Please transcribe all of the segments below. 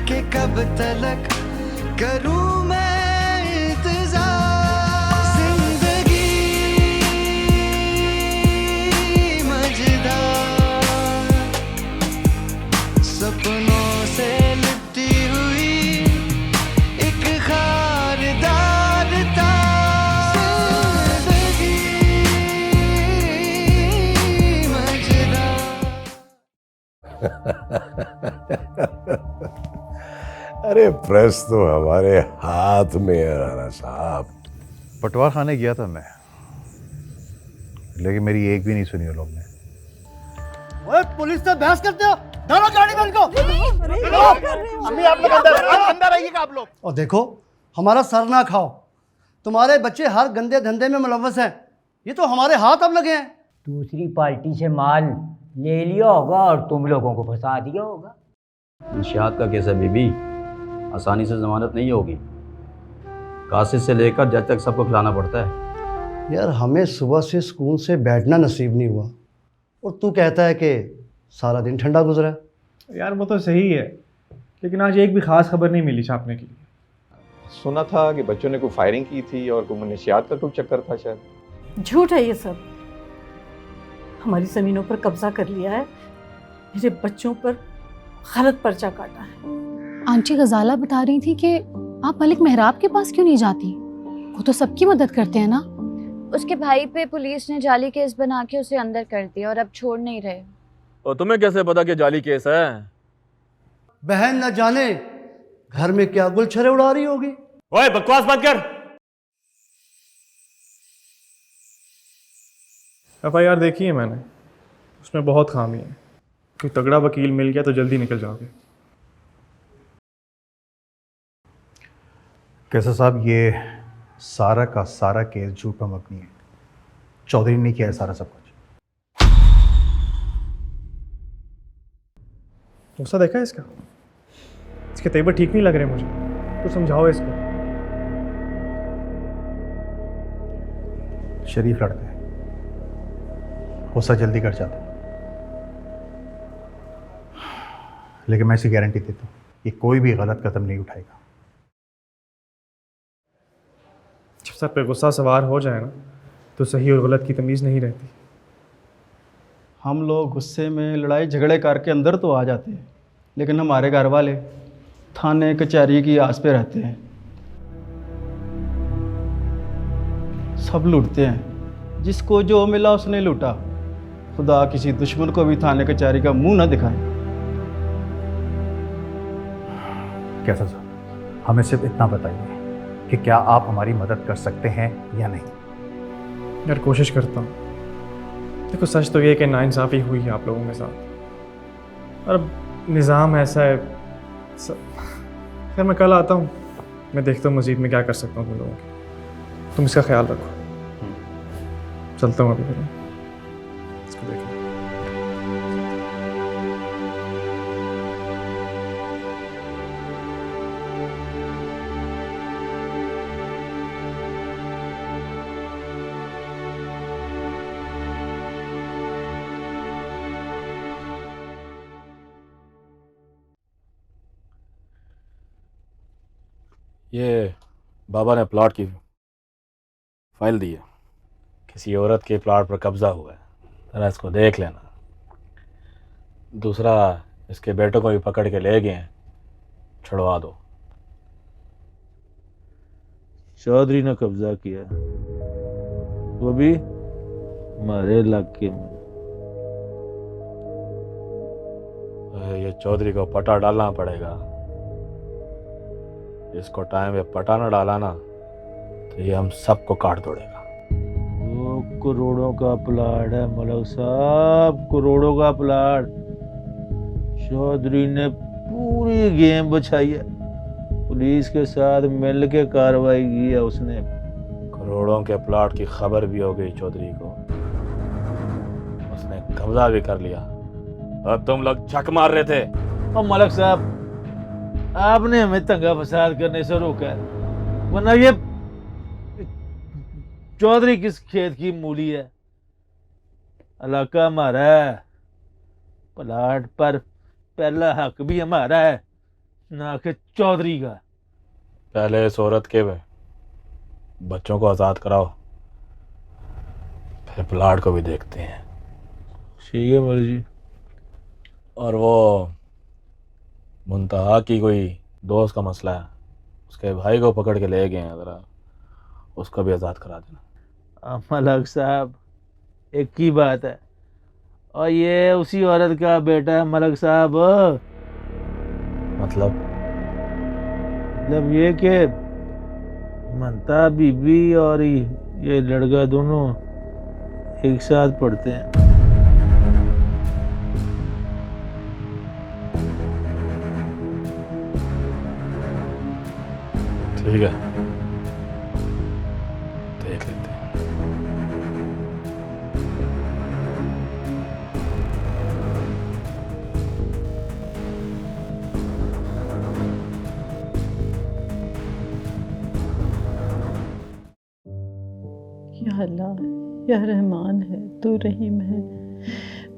कि कब तलक करूं मैं इंतजार। जिंदगी मजेदार, सपनों से लिपटी हुई एक खारदार तार। जिंदगी मजेदार। अरे प्रेस तो हमारे हाथ में है राणा साहब। पटवार खाने गया था मैं, लेकिन मेरी एक भी नहीं सुनी उन लोग ने। ओए पुलिस से बहस करते हो, डालो गाड़ी में इनको। अम्मी आप लोग अंदर आइएगा आप लोग। और देखो हमारा सर ना खाओ, तुम्हारे बच्चे हर गंदे धंधे में मुलव्वस हैं, ये तो हमारे हाथ अब लगे हैं। दूसरी पार्टी से माल ले लिया होगा और तुम लोगों को फंसा दिया होगा। इंशियात का केस है बीबी, आसानी से जमानत नहीं होगी। कासिद से लेकर जज तक सबको खिलाना पड़ता है। यार हमें सुबह से सुकून से बैठना नसीब नहीं हुआ और तू कहता है कि सारा दिन ठंडा गुजरा। यार वो तो सही है, लेकिन आज एक भी खास खबर नहीं मिली छापने के लिए। सुना था कि बच्चों ने कोई फायरिंग की थी और कोई मनशियात का कोई चक्कर था शायद। झूठ है ये सब। हमारी ज़मीनों पर कब्जा कर लिया है, मेरे बच्चों पर गलत पर्चा काटा है। आंटी गजाला बता रही थी कि आप मलिक मेहराब के पास क्यों नहीं जाती, वो तो सबकी मदद करते हैं ना। उसके भाई पे पुलिस ने जाली केस बना के उसे अंदर कर दिया और अब छोड़ नहीं रहे। और तुम्हें कैसे पता कि जाली केस है? बहन न जाने घर में क्या गुलछरे उड़ा रही होगी। ओए बकवास मत कर। FIR देखी है मैंने, उसमें बहुत खामी है। कोई तगड़ा वकील मिल गया तो जल्दी निकल जाओगे। कैसा साहब, ये सारा का सारा केस झूठ पर मबनी है। चौधरी ने किया है सारा सब कुछ। गुस्सा देखा है इसका? इसके तेवर ठीक नहीं लग रहे मुझे, तो समझाओ इसको। शरीफ लड़का है, गुस्सा जल्दी कर जाता है, लेकिन मैं ऐसी गारंटी देता हूँ कि कोई भी गलत कदम नहीं उठाएगा। जब सर पे गुस्सा सवार हो जाए ना, तो सही और गलत की तमीज़ नहीं रहती। हम लोग गुस्से में लड़ाई झगड़े करके अंदर तो आ जाते हैं, लेकिन हमारे घर वाले थाने कचहरी की आस पे रहते हैं। सब लूटते हैं, जिसको जो मिला उसने लूटा। खुदा किसी दुश्मन को भी थाने कचहरी का मुंह ना दिखाए। कैसा साहब, हमें सिर्फ इतना बताइए कि क्या आप हमारी मदद कर सकते हैं या नहीं। यार कोशिश करता हूँ। देखो सच तो ये कि नाइंसाफ़ी हुई है आप लोगों के साथ, और अब निज़ाम ऐसा है। खैर मैं कल आता हूँ, मैं देखता हूँ मज़ीद में क्या कर सकता हूँ तुम लोगों के। तुम इसका ख्याल रखो। चलता हूँ अभी फिर इसको देख लो। ये बाबा ने प्लॉट की फाइल दी है। किसी औरत के प्लॉट पर कब्जा हुआ है, जरा इसको देख लेना। दूसरा, इसके बेटों को भी पकड़ के ले गए हैं, छुड़वा दो। चौधरी ने कब्जा किया, वो भी हमारे इलाके में। ये चौधरी को पटा डालना पड़ेगा। इसको टाइम पे पटा ना डाला ना, तो ये हम सबको काट तोड़ेगा। वो करोड़ों का प्लाट है मलक साहब, करोड़ों का प्लाट। चौधरी ने पूरी गेम बचाई है, पुलिस के साथ मिल के कार्रवाई की है उसने। करोड़ों के प्लाट की खबर भी हो गई चौधरी को, उसने कब्जा भी कर लिया। और तुम लोग झक मार रहे थे। और मलक साहब, आपने हमें दंगा फसाद करने से रोका है, वरना ये चौधरी किस खेत की मूली है। इलाका हमारा है, प्लाट पर पहला हक भी हमारा है। ना के चौधरी का। पहले इस औरत के बच्चों को आज़ाद कराओ, फिर प्लाट को भी देखते हैं। ठीक है मौलवी जी। और वो मुंतहा की कोई दोस्त का मसला है, उसके भाई को पकड़ के ले गए हैं, ज़रा उसको भी आज़ाद करा देना। मलक साहब एक ही बात है, और ये उसी औरत का बेटा है मलक साहब। मतलब ये कि मनता बीबी और ये लड़का दोनों एक साथ पढ़ते हैं। ठीक है, देख लेते हैं। या अल्लाह, या रहमान है, तू रहीम है,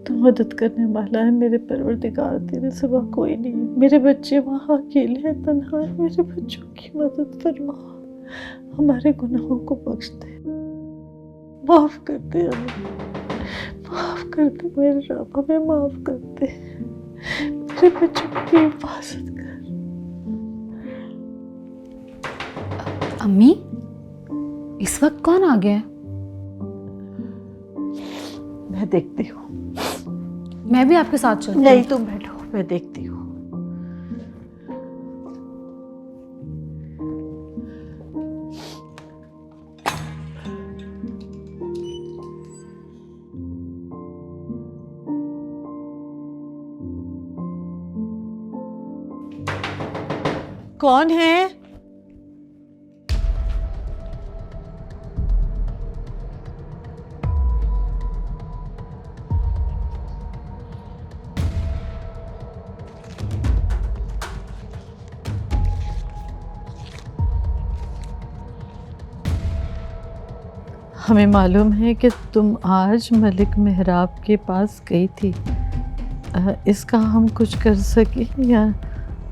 तू मदद करने वाला है। मेरे परवरदिगार तेरे सिवा कोई नहीं। मेरे बच्चे वहाँ अकेले हैं, तन्हा हैं। मेरे बच्चों की मदद फरमा, हमारे गुनाहों को बख्श दे, माफ़ कर दे अल्लाह, माफ़ कर दे मेरे रब, हमें माफ़ कर दे। मेरे बच्चों की हिफाजत कर। अम्मी, इस वक्त कौन आ गया है? मैं देखती हूँ। मैं भी आपके साथ चलती हूँ। नहीं, तुम बैठो, मैं देखती हूँ। कौन है? हमें मालूम है कि तुम आज मलिक मेहराब के पास गई थी। इसका हम कुछ कर सके या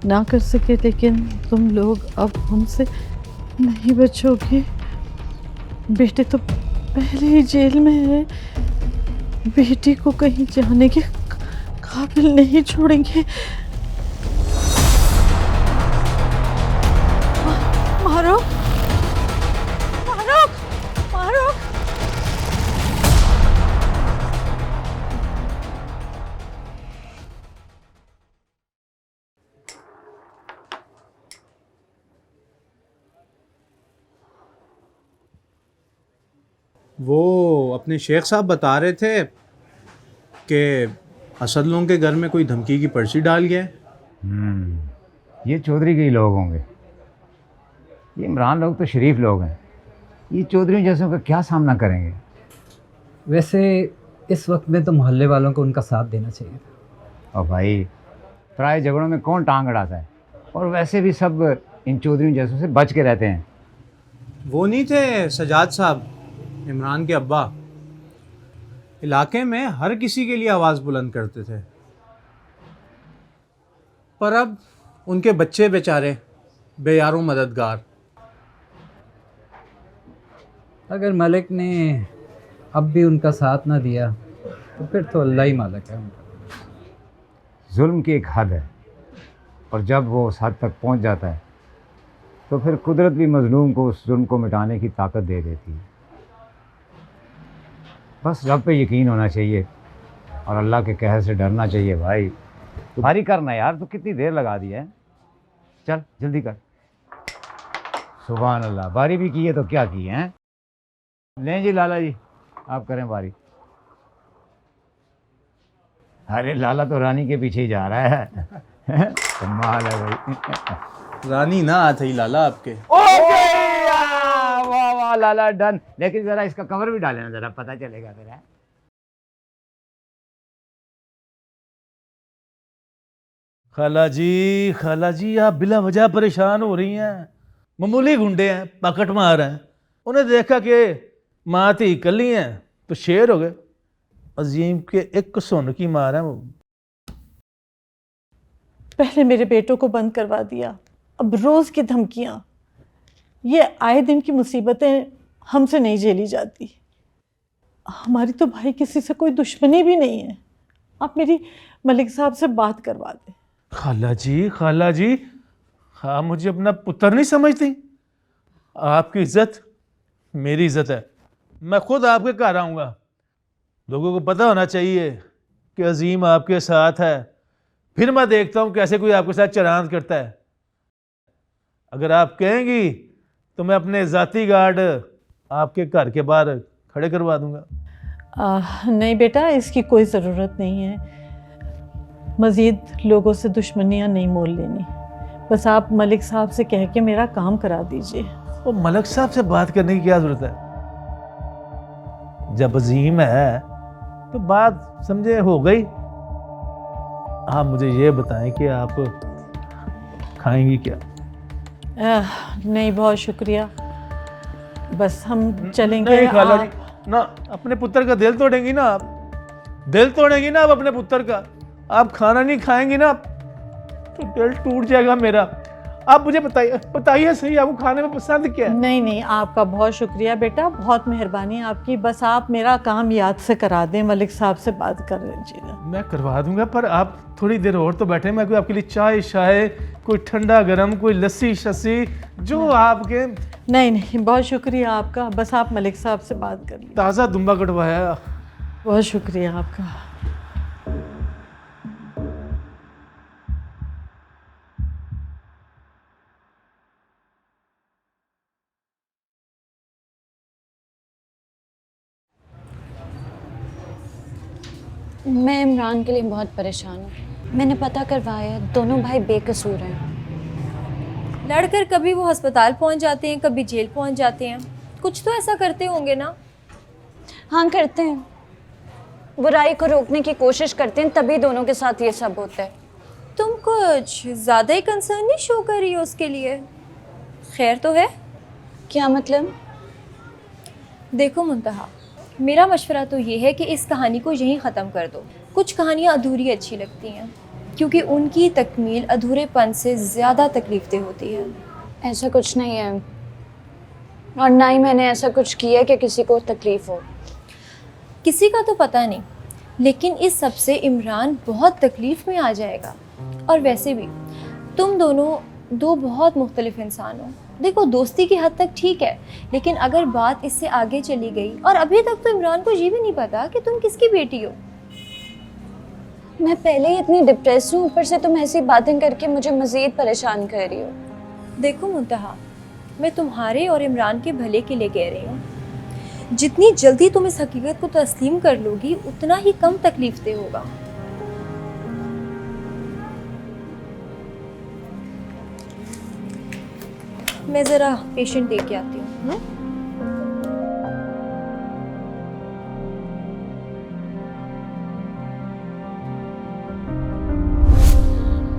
ना कर सके, लेकिन तुम लोग अब उनसे नहीं बचोगे। बेटे तो पहले ही जेल में है, बेटी को कहीं जाने के काबिल नहीं छोड़ेंगे। मारो, मारो, मारो। वो अपने शेख साहब बता रहे थे कि असद लोगों के घर में कोई धमकी की पर्ची डाल गया है। ये चौधरी के ही लोग होंगे। ये इमरान लोग तो शरीफ लोग हैं, ये चौधरी जैसों का क्या सामना करेंगे। वैसे इस वक्त में तो मोहल्ले वालों को उनका साथ देना चाहिए था। और भाई पराए झगड़ों में कौन टांग अड़ाता है, और वैसे भी सब इन चौधरी जैसों से बच के रहते हैं। वो नहीं थे सजाद साहब, इमरान के अब्बा, इलाके में हर किसी के लिए आवाज़ बुलंद करते थे। पर अब उनके बच्चे बेचारे बेयारों मददगार। अगर मलिक ने अब भी उनका साथ ना दिया तो फिर तो अल्लाह ही मालिक है उनका। जुल्म की एक हद है, और जब वो उस हद तक पहुंच जाता है तो फिर कुदरत भी मजलूम को उस जुल्म को मिटाने की ताकत दे देती है। बस रब पे यकीन होना चाहिए और अल्लाह के कहर से डरना चाहिए। भाई भारी करना यार, तो कितनी देर लगा दी है। चल जल्दी कर। सुभान अल्लाह, बारी भी की है तो क्या की है। लें जी लाला जी, आप करें बारी। अरे लाला तो रानी के पीछे ही जा रहा है। कमाल है भाई। रानी ना आती लाला आपके। वाह वाह लाला डन। लेकिन जरा इसका कवर भी डालेना, जरा पता चलेगा मेरा। खाला जी आप बिला वजह परेशान हो रही हैं। मामूली गुंडे हैं, पकड़ मार हैं। उन्हें देखा कि माँ थी कली हैं तो शेर हो गए। अजीम के एक सुन की मार है वो। पहले मेरे बेटों को बंद करवा दिया, अब रोज़ की धमकियाँ। ये आए दिन की मुसीबतें हमसे नहीं झेली जाती। हमारी तो भाई किसी से कोई दुश्मनी भी नहीं है। आप मेरी मलिक साहब से बात करवा दें। खाला जी, आप मुझे अपना पुत्र नहीं समझती? आपकी इज्जत मेरी इज्जत है। मैं खुद आपके घर आऊँगा। लोगों को पता होना चाहिए कि अजीम आपके साथ है। फिर मैं देखता हूँ कैसे कोई आपके साथ चरांद करता है। अगर आप कहेंगी तो मैं अपने ज़ाती गार्ड आपके घर के बाहर खड़े करवा दूंगा। नहीं बेटा, इसकी कोई ज़रूरत नहीं है। मज़ीद लोगों से दुश्मनियाँ नहीं मोल लेनी। बस आप मलिक साहब से कह के मेरा काम करा दीजिए। वो मलिक साहब से बात करने की क्या ज़रूरत है? जब अजीम है तो बात समझे हो गई। आप मुझे ये बताएं कि आप खाएंगी क्या? नहीं, बहुत शुक्रिया। बस हम चलेंगे। नहीं खाला जी, ना अपने पुत्र का दिल तोड़ेंगी ना आप। दिल तोड़ेंगी ना आप अपने पुत्र का। आप खाना नहीं खाएंगी ना तो दिल टूट जाएगा मेरा। आप मुझे बताइए सही, आपको खाने में पसंद क्या है? नहीं, आपका बहुत शुक्रिया बेटा, बहुत मेहरबानी आपकी। बस आप मेरा काम याद से करा दें, मलिक साहब से बात कर लीजिएगा। मैं करवा दूंगा, पर आप थोड़ी देर और तो बैठे। मैं कोई आपके लिए चाय शाय, कोई ठंडा गरम, कोई लस्सी शस्सी जो आपके। नहीं, बहुत शुक्रिया आपका। बस आप मलिक साहब से बात कर लीजिए। ताज़ा दुम्बा कटवाया। बहुत शुक्रिया आपका। मैं इमरान के लिए बहुत परेशान हूँ। मैंने पता करवाया, दोनों भाई बेकसूर हैं। लड़कर कभी वो अस्पताल पहुँच जाते हैं, कभी जेल पहुँच जाते हैं। कुछ तो ऐसा करते होंगे ना? हाँ, करते हैं। बुराई को रोकने की कोशिश करते हैं, तभी दोनों के साथ ये सब होता है। तुम कुछ ज़्यादा ही कंसर्न नहीं शो कर रही हो उसके लिए? खैर तो है? क्या मतलब? देखो मुंतहा, मेरा मशवरा तो ये है कि इस कहानी को यहीं ख़त्म कर दो। कुछ कहानियाँ अधूरी अच्छी लगती हैं, क्योंकि उनकी तकमील अधूरेपन से ज़्यादा तकलीफदेह होती है। ऐसा कुछ नहीं है, और ना ही मैंने ऐसा कुछ किया कि किसी को तकलीफ़ हो। किसी का तो पता नहीं, लेकिन इस सब से इमरान बहुत तकलीफ़ में आ जाएगा। और वैसे भी तुम दोनों दो बहुत मुख्तलिफ इंसान हो। देखो, दोस्ती की हद तक ठीक है, लेकिन अगर बात इससे आगे चली गई, और अभी तक तो इमरान को ये भी नहीं पता कि तुम किसकी बेटी हो। मैं पहले ही इतनी डिप्रेस हूँ, ऊपर से तुम ऐसी बातें करके मुझे मज़ीद परेशान कर रही हो। देखो मुंतहा, मैं तुम्हारे और इमरान के भले के लिए कह रही हूँ। जितनी जल्दी तुम इस हकीकत को तस्लीम कर लोगी, उतना ही कम तकलीफदेह होगा। मैं ज़रा पेशेंट लेके आती हूँ।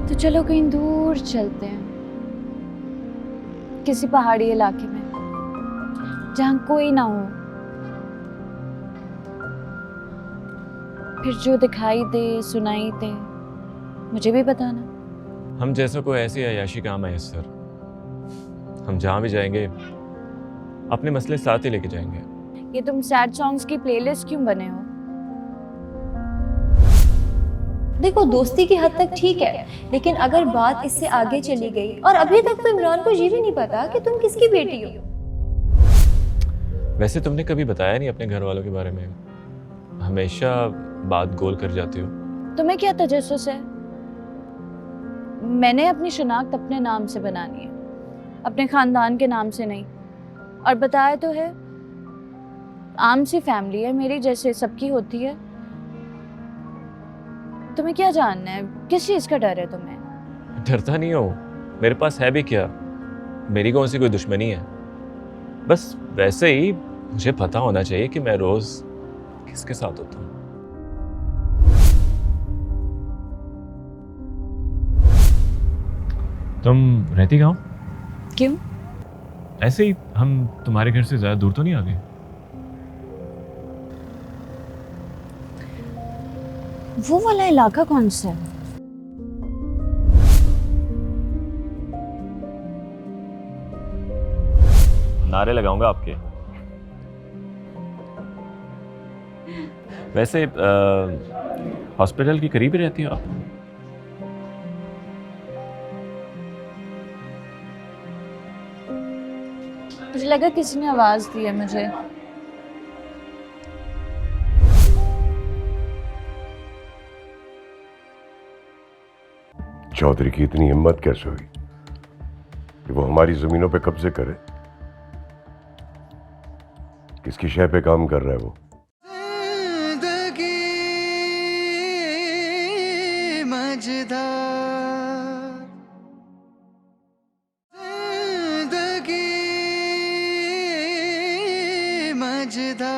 तो चलो कहीं दूर चलते हैं, किसी पहाड़ी इलाके में जहाँ कोई ना हो। फिर जो दिखाई दे, सुनाई दे, मुझे भी बताना। हम जैसा कोई ऐसी अयाशी काम है सर। हम जहाँ भी जाएंगे अपने मसले साथ ही लेके जाएंगे। ये तुम सैड सॉन्ग्स की प्लेलिस्ट क्यों बने हो? देखो, दोस्ती की हद तक ठीक है, लेकिन अगर बात इससे आगे चली गई, और अभी तक तो इमरान को ये भी नहीं पता कि तुम किसकी बेटी हो। वैसे तुमने कभी बताया नहीं अपने घर वालों के बारे में। हमेशा बात गोल कर जाती हो। तुम्हें क्या तजस्सुस है? मैंने अपनी शिनाख्त अपने नाम से बनानी है, अपने ख़ानदान के नाम से नहीं। और बताया तो है, आम सी फैमिली है मेरी, जैसे सबकी होती है। तुम्हें क्या जानना है? किस चीज़ का डर है तुम्हें? डरता नहीं हो, मेरे पास है भी क्या। मेरी कौन सी कोई दुश्मनी है। बस वैसे ही मुझे पता होना चाहिए कि मैं रोज़ किसके साथ होता हूँ। तुम रहती कहाँ हो? क्यों? ऐसे ही, हम तुम्हारे घर से ज़्यादा दूर तो नहीं आ गए? वो वाला इलाका कौन सा है? नारे लगाऊंगा आपके। वैसे हॉस्पिटल के करीब ही रहती हो आप? मुझे लगा किसी ने आवाज दी है मुझे। चौधरी की इतनी हिम्मत कैसे हुई कि वो हमारी जमीनों पे कब्जे करे? किसकी शय पे काम कर रहा है वो? जिंदगी मजेदार, जिंदगी मजेदार।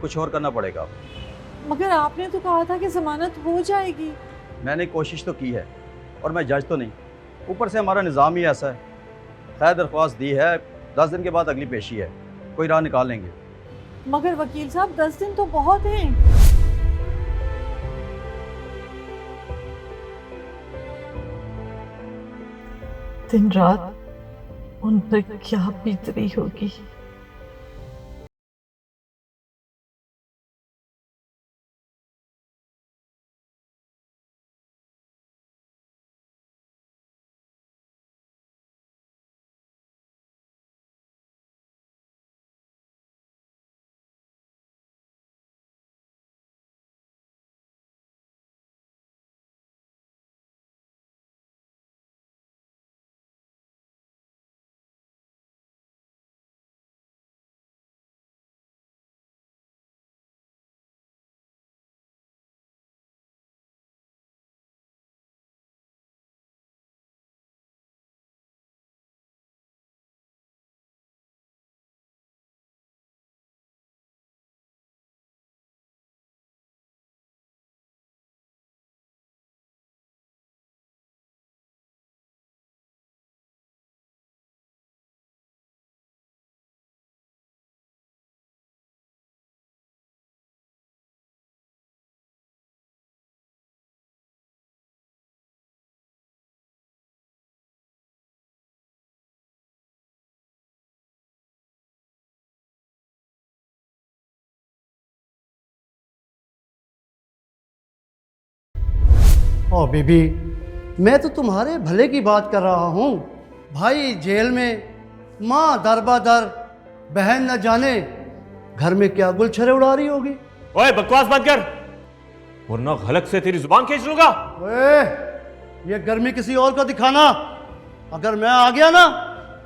कुछ और करना पड़ेगा। मगर आपने तो कहा था कि जमानत हो जाएगी। मैंने कोशिश तो की है और मैं जज तो नहीं, ऊपर से हमारा निज़ाम ही ऐसा है। खैर दरख्वास्त दी है, 10 दिन के बाद अगली पेशी है, कोई राह निकाल लेंगे। मगर वकील साहब 10 दिन तो बहुत हैं। दिन रात उन पर क्या बीत रही होगी। ओ बीबी, मैं तो तुम्हारे भले की बात कर रहा हूँ। भाई जेल में, माँ दर बदर, बहन न जाने घर में क्या गुलछरे उड़ा रही होगी। ओए बकवास बंद कर, वरना गलत से तेरी जुबान खींच लूंगा। ओए, ये गर्मी किसी और को दिखाना। अगर मैं आ गया ना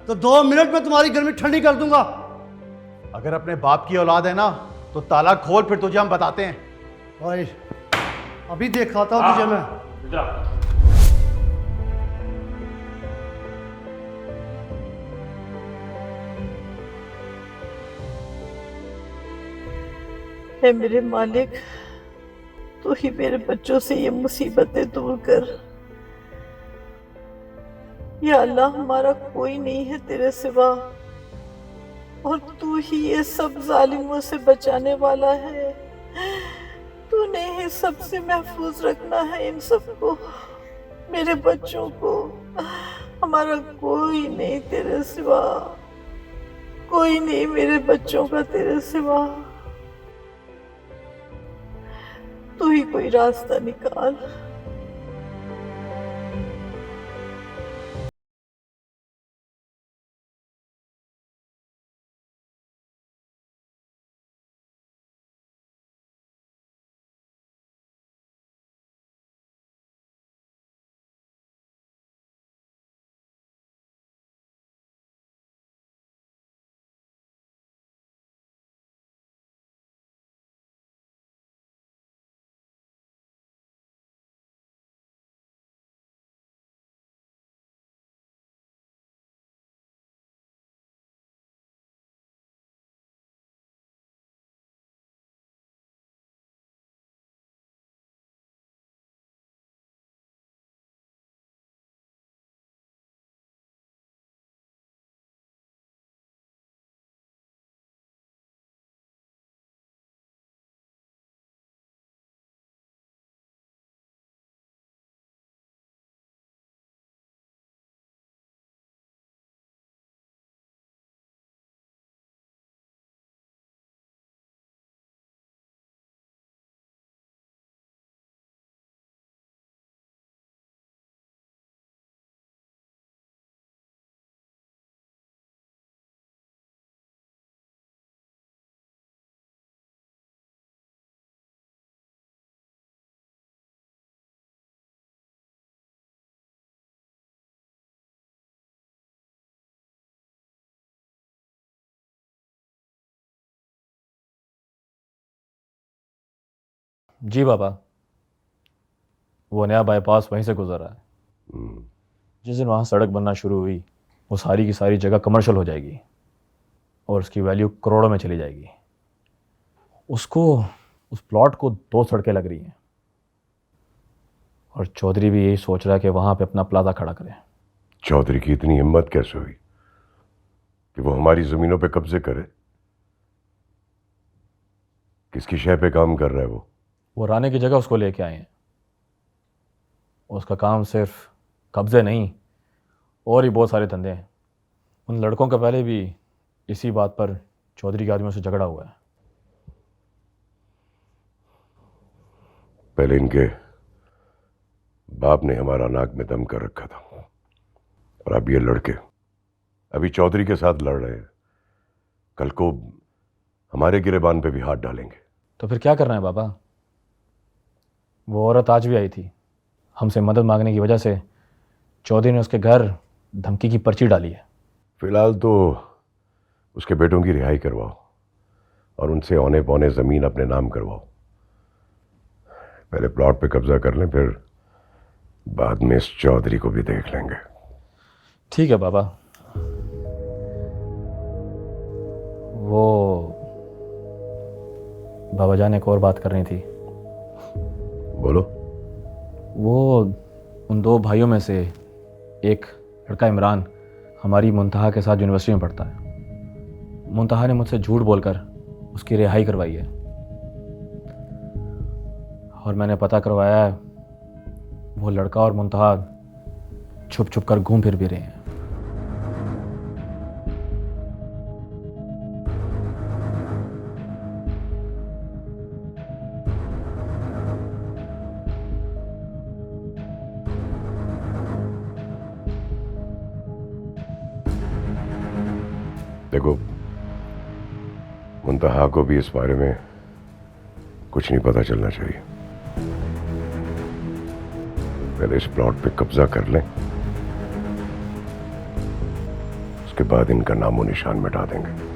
तो 2 मिनट में तुम्हारी गर्मी ठंडी कर दूंगा। अगर अपने बाप की औलाद है ना तो ताला खोल, फिर तुझे हम बताते हैं। ओए, अभी दिखाता हूँ तुझे मैं। हे मेरे मालिक, तू ही मेरे बच्चों से ये मुसीबतें दूर कर। या अल्लाह, हमारा कोई नहीं है तेरे सिवा, और तू ही ये सब जालिमों से बचाने वाला है। तूने ही सबसे महफूज रखना है इन सबको, मेरे बच्चों को। हमारा कोई नहीं तेरे सिवा, कोई नहीं मेरे बच्चों का तेरे सिवा। तू ही कोई रास्ता निकाल। जी बाबा, वो नया बाईपास वहीं से गुजर रहा है। जिस दिन वहाँ सड़क बनना शुरू हुई, वो सारी की सारी जगह कमर्शियल हो जाएगी और उसकी वैल्यू करोड़ों में चली जाएगी। उसको, उस प्लॉट को 2 सड़कें लग रही हैं और चौधरी भी यही सोच रहा है कि वहाँ पे अपना प्लाजा खड़ा करें। चौधरी की इतनी हिम्मत कैसे हुई कि वो हमारी ज़मीनों पे कब्जे करे? किसकी शय पे काम कर रहा है वो राने की जगह उसको लेके आए हैं। उसका काम सिर्फ कब्जे नहीं और ही बहुत सारे धंधे हैं। उन लड़कों का पहले भी इसी बात पर चौधरी के आदमियों से झगड़ा हुआ है। पहले इनके बाप ने हमारा नाक में दम कर रखा था और अब ये लड़के अभी चौधरी के साथ लड़ रहे हैं। कल को हमारे गिरेबान पे भी हाथ डालेंगे। तो फिर क्या करना है बाबा? वो औरत आज भी आई थी, हमसे मदद मांगने की वजह से चौधरी ने उसके घर धमकी की पर्ची डाली है। फिलहाल तो उसके बेटों की रिहाई करवाओ और उनसे औने पौने ज़मीन अपने नाम करवाओ। पहले प्लॉट पे कब्जा कर लें, फिर बाद में इस चौधरी को भी देख लेंगे। ठीक है बाबा। वो बाबा जान एक और बात करनी थी। बोलो। वो उन 2 भाइयों में से एक लड़का इमरान हमारी मुंतहा के साथ यूनिवर्सिटी में पढ़ता है। मुंतहा ने मुझसे झूठ बोलकर उसकी रिहाई करवाई है और मैंने पता करवाया है वो लड़का और मुंतहा छुप छुप कर घूम फिर भी रहे हैं। देखो, मुंतहा को भी इस बारे में कुछ नहीं पता चलना चाहिए। पहले इस प्लॉट पे कब्जा कर लें, उसके बाद इनका नामो निशान मिटा देंगे।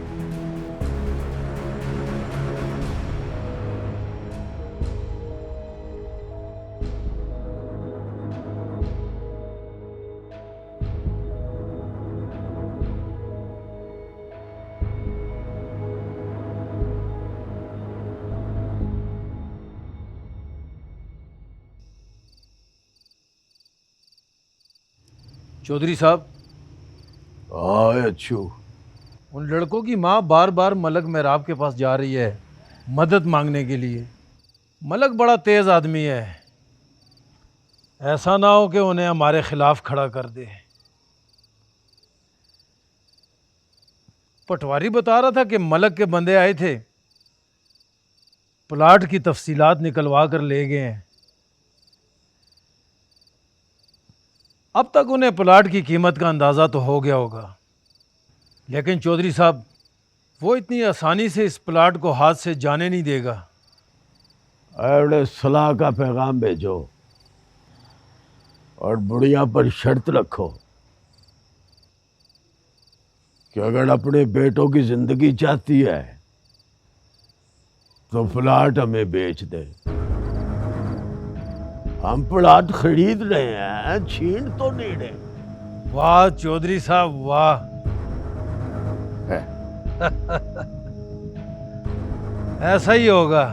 चौधरी साहब। आए अच्छू। उन लड़कों की माँ बार बार मलक मेहराब के पास जा रही है मदद मांगने के लिए। मलक बड़ा तेज आदमी है, ऐसा ना हो कि उन्हें हमारे खिलाफ खड़ा कर दे। पटवारी बता रहा था कि मलक के बंदे आए थे, प्लाट की तफसीलात निकलवा कर ले गए हैं। अब तक उन्हें प्लाट की कीमत का अंदाज़ा तो हो गया होगा, लेकिन चौधरी साहब वो इतनी आसानी से इस प्लाट को हाथ से जाने नहीं देगा। अरे सलाह का पैगाम भेजो और बुढ़िया पर शर्त रखो कि अगर अपने बेटों की जिंदगी चाहती है तो प्लाट हमें बेच दे। हम प्लाट खरीद रहे हैं, छीन तो नहीं रहे। वाह चौधरी साहब वाह। ऐसा ही होगा।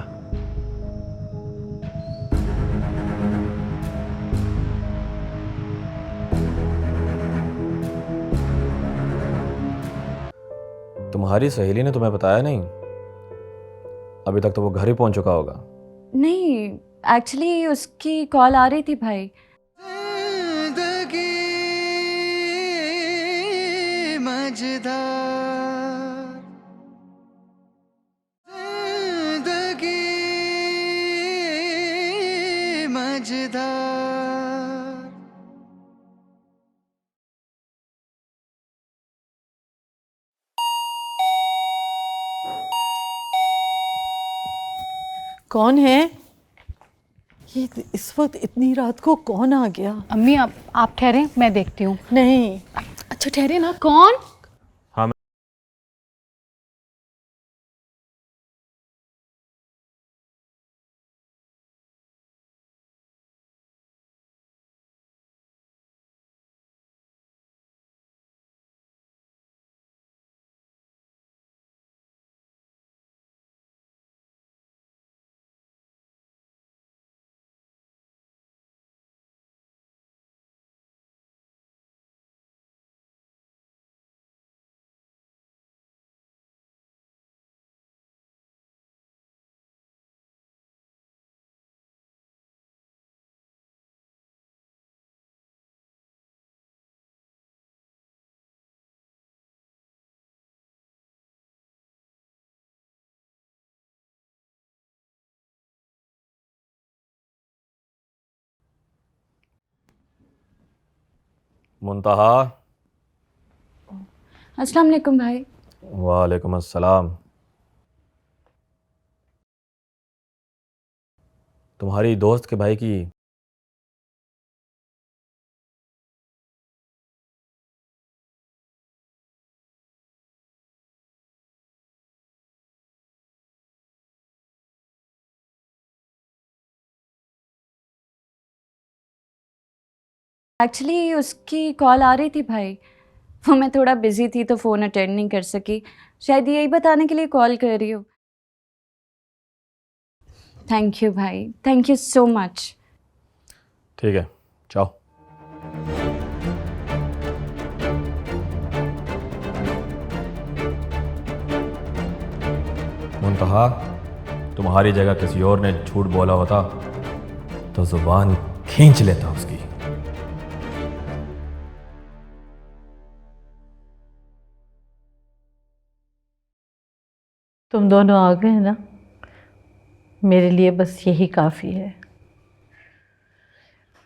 तुम्हारी सहेली ने तुम्हें बताया नहीं? अभी तक तो वो घर ही पहुंच चुका होगा। नहीं, एक्चुअली उसकी कॉल आ रही थी भाई। जिंदगी मजेदार, जिंदगी मजेदार। कौन है ये? इस वक्त इतनी रात को कौन आ गया? अम्मी आप ठहरे, मैं देखती हूँ। नहीं। अच्छा ठहरे ना। कौन? हाँ मुंतहा। अस्सलाम वालेकुम भाई। वालेकुम अस्सलाम। तुम्हारी दोस्त के भाई की एक्चुअली उसकी कॉल आ रही थी भाई, वो मैं थोड़ा बिजी थी तो फ़ोन अटेंड नहीं कर सकी। शायद यही बताने के लिए कॉल कर रही हो। थैंक यू भाई, थैंक यू सो मच। ठीक है, जाओ। मुंतहा, तुम्हारी जगह किसी और ने झूठ बोला होता तो जुबान खींच लेता उसकी। तुम दोनों आ गए ना, मेरे लिए बस यही काफ़ी है।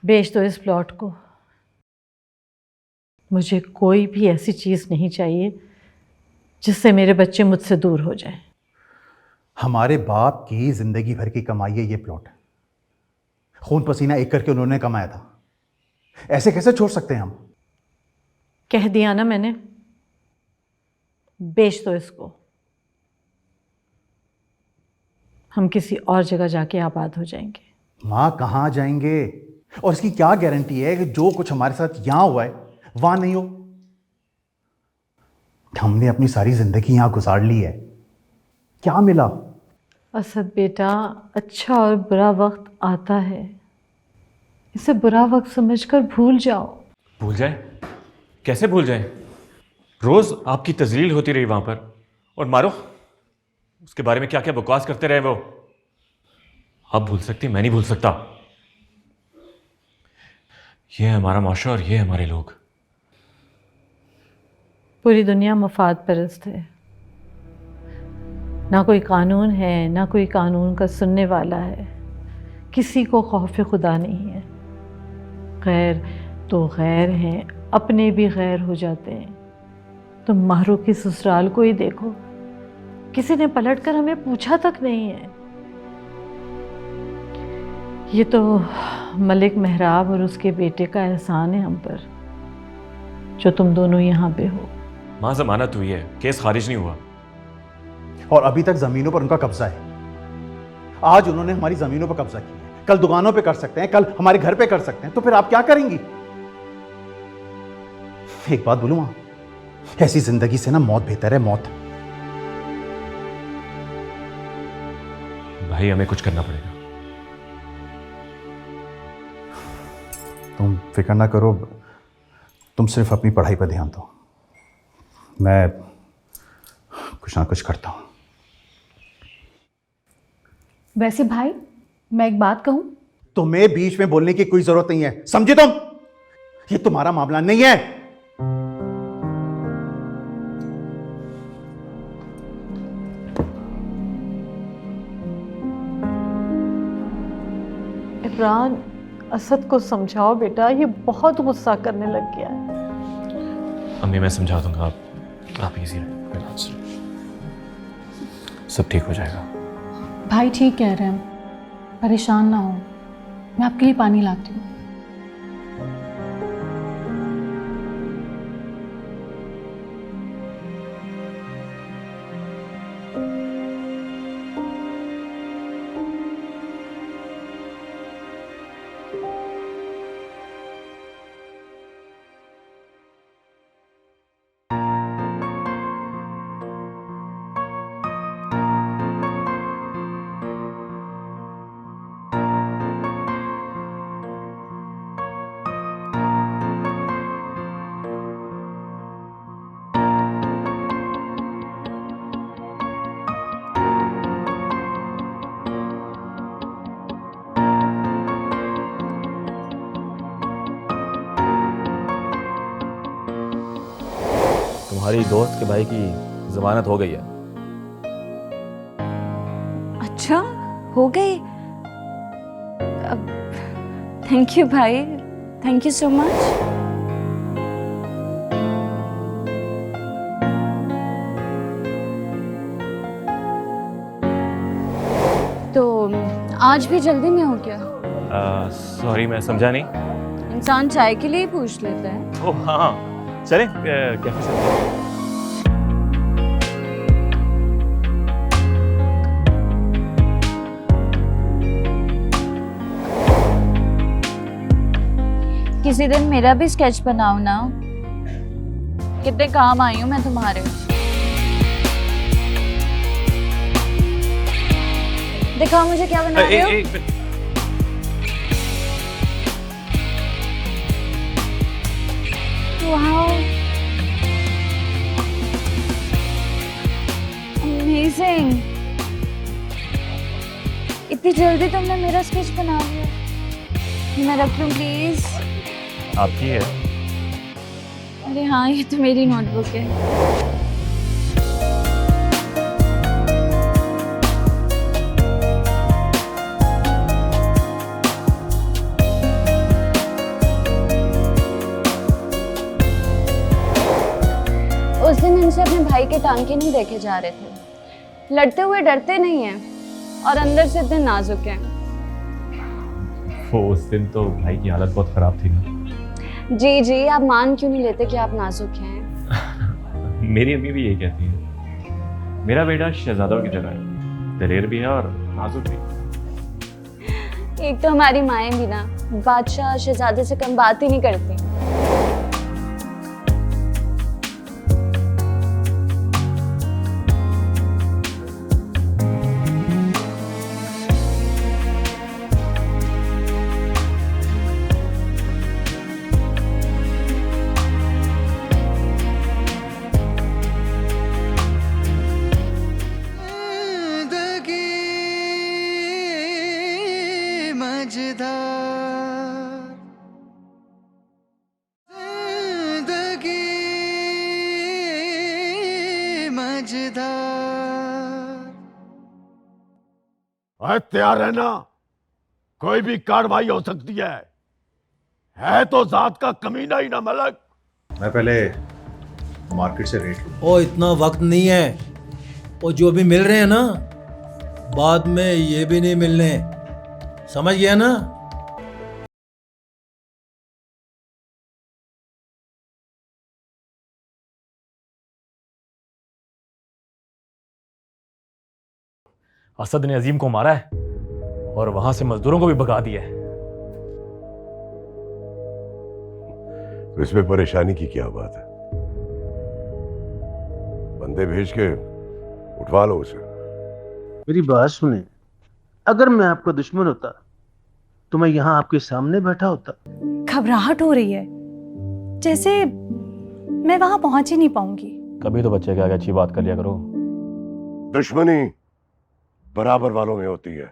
बेच दो इस प्लॉट को। मुझे कोई भी ऐसी चीज़ नहीं चाहिए जिससे मेरे बच्चे मुझसे दूर हो जाएं। हमारे बाप की जिंदगी भर की कमाई है ये प्लॉट। खून पसीना एक करके उन्होंने कमाया था, ऐसे कैसे छोड़ सकते हैं हम? कह दिया ना मैंने, बेच दो इसको। हम किसी और जगह जाके आबाद हो जाएंगे। माँ कहाँ जाएंगे? और इसकी क्या गारंटी है कि जो कुछ हमारे साथ यहां हुआ है वहां नहीं हो? हमने अपनी सारी जिंदगी यहां गुजार ली है, क्या मिला? असद बेटा, अच्छा और बुरा वक्त आता है, इसे बुरा वक्त समझकर भूल जाओ। भूल जाए? कैसे भूल जाए? रोज आपकी तजलील होती रही वहां पर, और मारो उसके बारे में क्या क्या बकवास करते रहे वो। आप भूल सकती, मैं नहीं भूल सकता। ये है हमारा माशरा और ये है हमारे लोग। पूरी दुनिया मफाद परस्त है, ना कोई कानून है, ना कोई कानून का सुनने वाला है। किसी को खौफ खुदा नहीं है। गैर तो गैर हैं, अपने भी गैर हो जाते हैं। तुम माहरू की ससुराल को ही देखो, किसी ने पलटकर हमें पूछा तक नहीं है। ये तो मलिक मेहराब और उसके बेटे का एहसान है हम पर, जो तुम दोनों यहाँ पे हो। मां जमानत हुई है, केस खारिज नहीं हुआ। और अभी तक जमीनों पर उनका कब्जा है। आज उन्होंने हमारी जमीनों पर कब्जा किया है, कल दुकानों पे कर सकते हैं, कल हमारे घर पे कर सकते हैं, तो फिर आप क्या करेंगी? एक बात बोलूं मां, ऐसी जिंदगी से ना मौत बेहतर है, मौत। भाई हमें कुछ करना पड़ेगा। तुम फिक्र ना करो, तुम सिर्फ अपनी पढ़ाई पर ध्यान दो, मैं कुछ ना कुछ करता हूं। वैसे भाई, मैं एक बात कहूं? तुम्हें बीच में बोलने की कोई जरूरत नहीं है, समझे तुम? ये तुम्हारा मामला नहीं है। इमरान, असद को समझाओ बेटा, ये बहुत गुस्सा करने लग गया है। अम्मी मैं समझा दूंगा, आप इजी रहे, सब ठीक हो जाएगा। भाई ठीक कह रहे हैं, परेशान ना हो, मैं आपके लिए पानी लाती हूँ। तुम्हारी दोस्त के भाई की जमानत हो गई है। अच्छा, हो गई? थैंक यू भाई, थैंक यू सो मच। तो आज भी जल्दी में हो क्या? सॉरी मैं समझा नहीं। इंसान चाय के लिए ही पूछ लेता है। ओह हाँ, चलें कैफे से। किसी दिन मेरा भी स्केच बनाओ ना, कितने काम आई हूँ मैं तुम्हारे। दिखाओ मुझे क्या बना रहे हो। Wow, amazing. इतनी जल्दी तुमने मेरा स्केच बना लिया। मैं रख लूं प्लीज? आपकी है। अरे हाँ, ये तो मेरी नोटबुक है। उस दिन इनसे अपने भाई के टांके नहीं देखे जा रहे थे। लड़ते हुए डरते नहीं हैं और अंदर से इतने नाजुक हैं। वो उस दिन तो भाई की हालत बहुत ख़राब थी ना। जी जी, आप मान क्यों नहीं लेते कि आप नाजुक हैं? मेरी अम्मी भी यही कहती है। मेरा बेटा शहजादों की तरह है, दलेर भी है और नाजुक भी। एक तो हमारी माएँ भी ना बादशाह शहजादे से कम बात ही नहीं करती। तैयार है ना? कोई भी कार्रवाई हो सकती है तो जात का कमीना ही ना मलक। मैं पहले मार्केट से रेट लूँ। ओ इतना वक्त नहीं है। वो जो भी मिल रहे हैं ना, बाद में ये भी नहीं मिलने, समझ गया ना? असद ने अजीम को मारा है और वहां से मजदूरों को भी भगा दिया है। तो इसमें परेशानी की क्या बात है? बंदे भेज के उठवा लो उसे। मेरी बात सुने, अगर मैं आपका दुश्मन होता तो मैं यहाँ आपके सामने बैठा होता। घबराहट हो रही है, जैसे मैं वहां पहुंच ही नहीं पाऊंगी। कभी तो बच्चे के आगे अच्छी बात कर लिया करो। दुश्मनी बराबर वालों में होती है।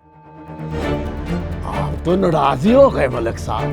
तो नाराज ही हो गए मलिक साहब।